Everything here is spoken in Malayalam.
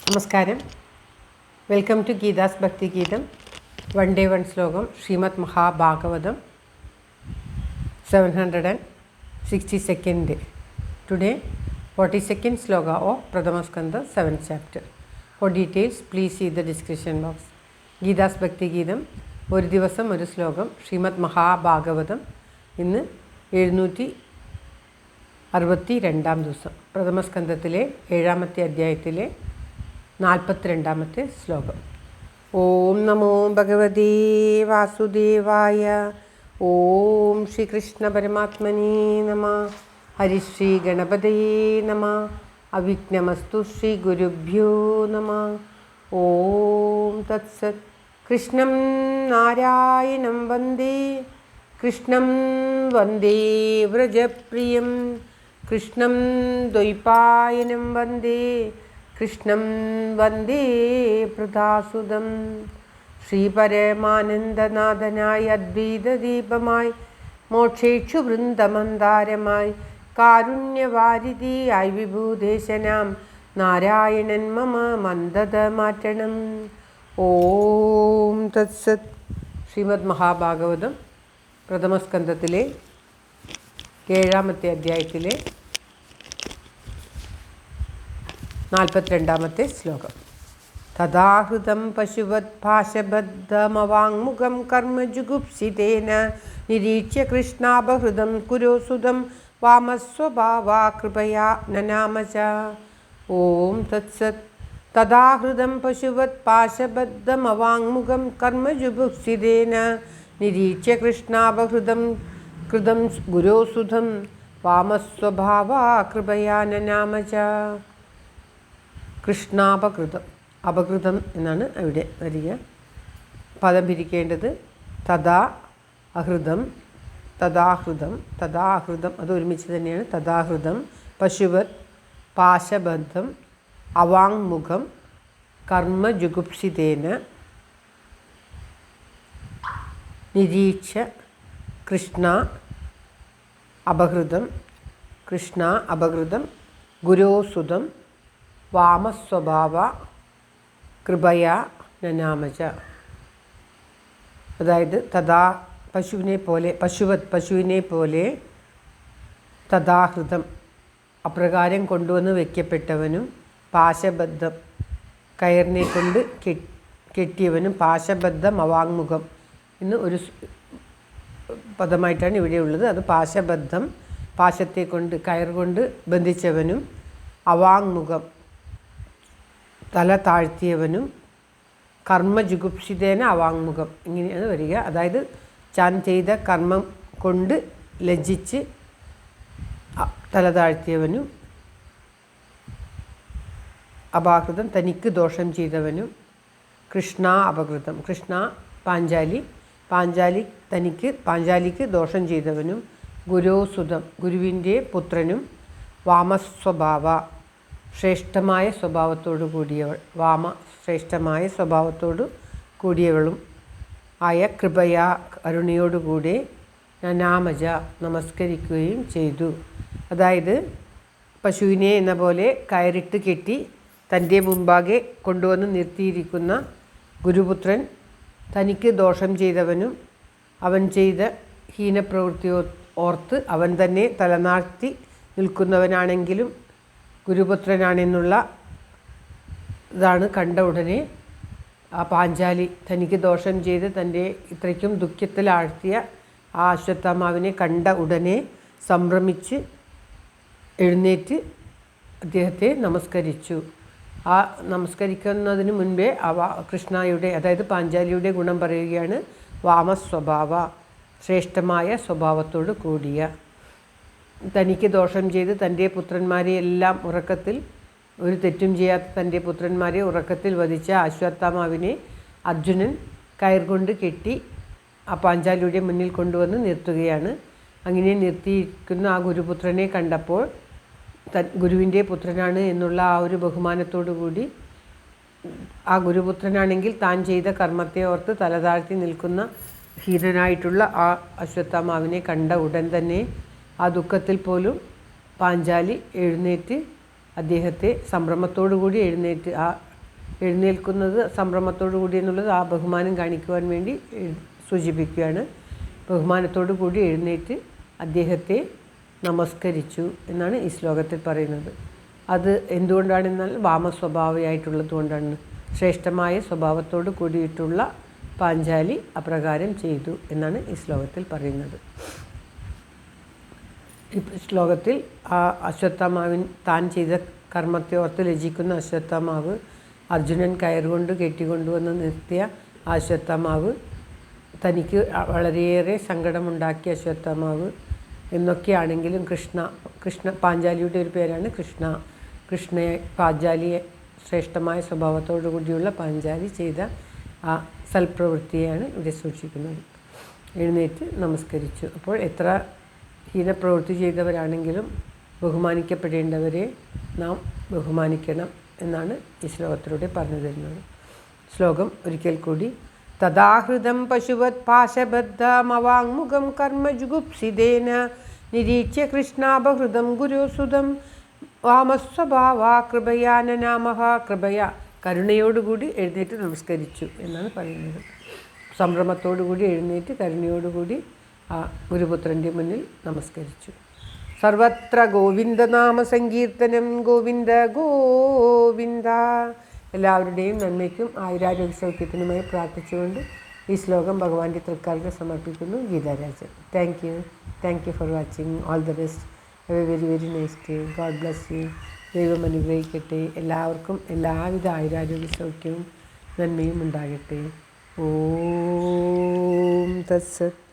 നമസ്കാരം. വെൽക്കം ടു ഗീതാസ് ഭക്തി ഗീതം. വൺ ഡേ വൺ ശ്ലോകം. Shrimad Mahabhagavatam 762nd day. Today 42nd sloka of Pradama Skanda 7th chapter. For details please see the description box. Geetha's ഭക്തി ഗീതം ഒരു ദിവസം ഒരു ശ്ലോകം. ശ്രീമദ് മഹാഭാഗവതം ഇന്ന് 762 ദിവസം. പ്രഥമസ്കന്ധത്തിലെ 7ാമത്തെ അധ്യായത്തിലെ 42ാമത്തെ ശ്ലോകം. ഓം നമോ ഭഗവതേ വാസുദേവായ. ഓം ശ്രീകൃഷ്ണ പരമാത്മനേ നമഃ. ഹരിശ്രീ ഗണപതയേ നമഃ. അവിഘ്നമസ്തു ശ്രീ ഗുരുഭ്യോ നമഃ. ഓം തത്സത്. കൃഷ്ണം നാരായണം വന്ദേ. കൃഷ്ണം വന്ദേ വ്രജപ്രിയം. കൃഷ്ണം ദ്വൈപായനം വന്ദേ. കൃഷ്ണം വന്ദേ പ്രദാസുതം. ശ്രീപരമാനന്ദനാഥനായി അദ്വൈതദീപമായി മോക്ഷേക്ഷു വൃന്ദമന്ദാരമായി കാരുണ്യവാരിധിയായി വിഭൂദേശനാം നാരായണൻ മമ മന്ദത മാറ്റണം. ഓം തത്സത്. ശ്രീമദ് മഹാഭാഗവതം പ്രഥമസ്കന്ധത്തിലെ 7ാമത്തെ അധ്യായത്തിലെ 42ാമത്തെ ശ്ലോകം. തഥാഹൃതം പശുവത് ഭാഷബദ്ധമവാങ്മുഖം കർമ്മജുഗുപ്സിതേന നിരീക്ഷ്യ കൃഷ്ണാപഹൃതം കുരോസുതം വാമസ്വഭാവാ കൃപയാ നനാമച. ഓം തത്സത്. തഥാഹൃതം പശുവത് പാശബദ്ധമവാങ്മുഖം കർമ്മജുഗുപ്സിതേന നിരീക്ഷ്യ കൃഷ്ണാപഹൃതം കൃതം ഗുരോസുതം വാമസ്വഭാവാ കൃപയാ നനാമച. കൃഷ്ണാപകൃതം, അപകൃതം എന്നാണ് അവിടെ വരിക. പദം പിരിക്കേണ്ടത് തഥാ അഹൃതം, തഥാഹൃതം, തഥാഹൃതം അത് ഒരുമിച്ച് തന്നെയാണ്. തഥാഹൃതം പശുവത് പാശബദ്ധം അവാങ്മുഖം കർമ്മജുഗുപ്സിതേന നിരീക്ഷ കൃഷ്ണ അപഹൃതം, കൃഷ്ണ അപഹൃതം ഗുരോസുതം വാമസ്വഭാവ കൃപയാ നനാമച. അതായത് തഥാ പശുവിനെ പോലെ, പശുവിനെ പോലെ തഥാഹൃതം അപ്രകാരം കൊണ്ടുവന്ന് വയ്ക്കപ്പെട്ടവനും പാശബദ്ധം കയറിനെ കൊണ്ട് കെട്ടിയവനും പാശബദ്ധം അവാങ്മുഖം എന്ന് ഒരു പദമായിട്ടാണ് ഇവിടെ ഉള്ളത്. അത് പാശബദ്ധം പാശത്തെ കൊണ്ട് കയർ കൊണ്ട് ബന്ധിച്ചവനും അവാങ്മുഖം തല താഴ്ത്തിയവനും കർമ്മജുഗുപ്സിതേന അവാങ്മുഖം ഇങ്ങനെയാണ് വരിക. അതായത് താൻ ചെയ്ത കർമ്മം കൊണ്ട് ലജ്ജിച്ച് തല താഴ്ത്തിയവനും അപാകൃതം തനിക്ക് ദോഷം ചെയ്തവനും കൃഷ്ണ അപകൃതം, കൃഷ്ണ പാഞ്ചാലിക്ക് ദോഷം ചെയ്തവനും ഗുരോസുതം ഗുരുവിൻ്റെ പുത്രനും വാമസ്വഭാവ ശ്രേഷ്ഠമായ സ്വഭാവത്തോടു കൂടിയവൾ, ശ്രേഷ്ഠമായ സ്വഭാവത്തോടു കൂടിയവളും ആയ കൃപയാ കരുണയോടുകൂടെ നനാമജ നമസ്കരിക്കുകയും ചെയ്തു. അതായത് പശുവിനെ എന്ന പോലെ കയറിട്ട് കെട്ടി തൻ്റെ മുമ്പാകെ കൊണ്ടുവന്ന് നിർത്തിയിരിക്കുന്ന ഗുരുപുത്രൻ തനിക്ക് ദോഷം ചെയ്തവനും അവൻ ചെയ്ത ഹീനപ്രവൃത്തി ഓർത്ത് അവൻ തന്നെ തലനാഴ്ത്തി നിൽക്കുന്നവനാണെങ്കിലും ഗുരുപുത്രനാണെന്നുള്ള ഇതാണ് കണ്ട ഉടനെ ആ പാഞ്ചാലി തനിക്ക് ദോഷം ചെയ്ത് തൻ്റെ ഇത്രയ്ക്കും ദുഃഖത്തിലാഴ്ത്തിയ ആ അശ്വത്ഥാമാവിനെ കണ്ട ഉടനെ സംഭ്രമിച്ച് എഴുന്നേറ്റ് അദ്ദേഹത്തെ നമസ്കരിച്ചു. ആ നമസ്കരിക്കുന്നതിന് മുൻപേ കൃഷ്ണയുടെ അതായത് പാഞ്ചാലിയുടെ ഗുണം പറയുകയാണ്. വാമസ്വഭാവ ശ്രേഷ്ഠമായ സ്വഭാവത്തോട് കൂടിയ, തനിക്ക് ദോഷം ചെയ്ത് തൻ്റെ പുത്രന്മാരെ എല്ലാം ഉറക്കത്തിൽ, ഒരു തെറ്റും ചെയ്യാത്ത തൻ്റെ പുത്രന്മാരെ ഉറക്കത്തിൽ വധിച്ച അശ്വത്ഥാമാവിനെ അർജുനൻ കയർ കൊണ്ട് കെട്ടി ആ പാഞ്ചാലിയുടെ മുന്നിൽ കൊണ്ടുവന്ന് നിർത്തുകയാണ്. അങ്ങനെ നിർത്തിയിരിക്കുന്ന ആ ഗുരുപുത്രനെ കണ്ടപ്പോൾ ഗുരുവിൻ്റെ പുത്രനാണ് എന്നുള്ള ആ ഒരു ബഹുമാനത്തോടു കൂടി ആ ഗുരുപുത്രനാണെങ്കിൽ താൻ ചെയ്ത കർമ്മത്തെ ഓർത്ത് തലതാഴ്ത്തി നിൽക്കുന്ന ഹീനനായിട്ടുള്ള ആ അശ്വത്ഥാമാവിനെ കണ്ട ഉടൻ തന്നെ ആ ദുഃഖത്തിൽ പോലും പാഞ്ചാലി എഴുന്നേറ്റ് അദ്ദേഹത്തെ സംഭ്രമത്തോടു കൂടി എഴുന്നേറ്റ് ആ എഴുന്നേൽക്കുന്നത് സംഭ്രമത്തോടു കൂടി എന്നുള്ളത് ആ ബഹുമാനം കാണിക്കുവാൻ വേണ്ടി സൂചിപ്പിക്കുകയാണ്. ബഹുമാനത്തോടു കൂടി എഴുന്നേറ്റ് അദ്ദേഹത്തെ നമസ്കരിച്ചു എന്നാണ് ഈ ശ്ലോകത്തിൽ പറയുന്നത്. അത് എന്തുകൊണ്ടാണെന്നാൽ വാമസ്വഭാവിയായിട്ടുള്ളത് കൊണ്ടാണ്. ശ്രേഷ്ഠമായ സ്വഭാവത്തോട് കൂടിയിട്ടുള്ള പാഞ്ചാലി അപ്രകാരം ചെയ്തു എന്നാണ് ഈ ശ്ലോകത്തിൽ പറയുന്നത്. ഈ ശ്ലോകത്തിൽ ആ അശ്വത്ഥാമാവിൻ താൻ ചെയ്ത കർമ്മത്തെ ഓർത്ത് ലജിക്കുന്ന അശ്വത്ഥാമാവ്, അർജുനൻ കയറുകൊണ്ട് കെട്ടിക്കൊണ്ടുവന്ന് നിർത്തിയ അശ്വത്ഥാമാവ്, തനിക്ക് വളരെയേറെ സങ്കടമുണ്ടാക്കിയ അശ്വത്ഥാമാവ് എന്നൊക്കെയാണെങ്കിലും കൃഷ്ണ പാഞ്ചാലിയുടെ ഒരു പേരാണ് കൃഷ്ണയെ പാഞ്ചാലിയെ ശ്രേഷ്ഠമായ സ്വഭാവത്തോടു കൂടിയുള്ള പാഞ്ചാലി ചെയ്ത ആ സൽപ്രവൃത്തിയെയാണ് ഇവിടെ സൂക്ഷിക്കുന്നത്. എഴുന്നേറ്റ് നമസ്കരിച്ചു. അപ്പോൾ എത്ര ഹീനപ്രവൃത്തി ചെയ്തവരാണെങ്കിലും ബഹുമാനിക്കപ്പെടേണ്ടവരെ നാം ബഹുമാനിക്കണം എന്നാണ് ഈ ശ്ലോകത്തിലൂടെ പറഞ്ഞു തരുന്നത്. ശ്ലോകം ഒരിക്കൽ കൂടി. തദാഹൃതം പശുവത് പാശബദ്ധമവാങ്മുഖം കർമ്മജുഗുപ്സിതേന നിരീച്യ കൃഷ്ണാപഹൃതം ഗുരുസുതം വാമസ്വഭാവാ കൃപയാനനാമഹ. കരുണയോടുകൂടി എഴുന്നേറ്റ് നമസ്കരിച്ചു എന്നാണ് പറയുന്നത്. സംഭ്രമത്തോടുകൂടി എഴുന്നേറ്റ് കരുണയോടുകൂടി ആ ഗുരുപുത്രൻ്റെ മുന്നിൽ നമസ്കരിച്ചു. സർവത്ര ഗോവിന്ദനാമ സങ്കീർത്തനം. ഗോവിന്ദ ഗോവിന്ദ. എല്ലാവരുടെയും നന്മയ്ക്കും ആയുരാരോഗ്യ സൗഖ്യത്തിനുമായി പ്രാർത്ഥിച്ചുകൊണ്ട് ഈ ശ്ലോകം ഭഗവാന്റെ തൃക്കാൽക്ക് സമർപ്പിക്കുന്നു. Geetha Rajan. Thank you for watching. All the best. Have A very very nice day. God bless you. ദൈവം അനുഗ്രഹിക്കട്ടെ. എല്ലാവർക്കും എല്ലാവിധ ആയുരാരോഗ്യ സൗഖ്യവും നന്മയും ഉണ്ടാകട്ടെ. ഓം തത്സത്.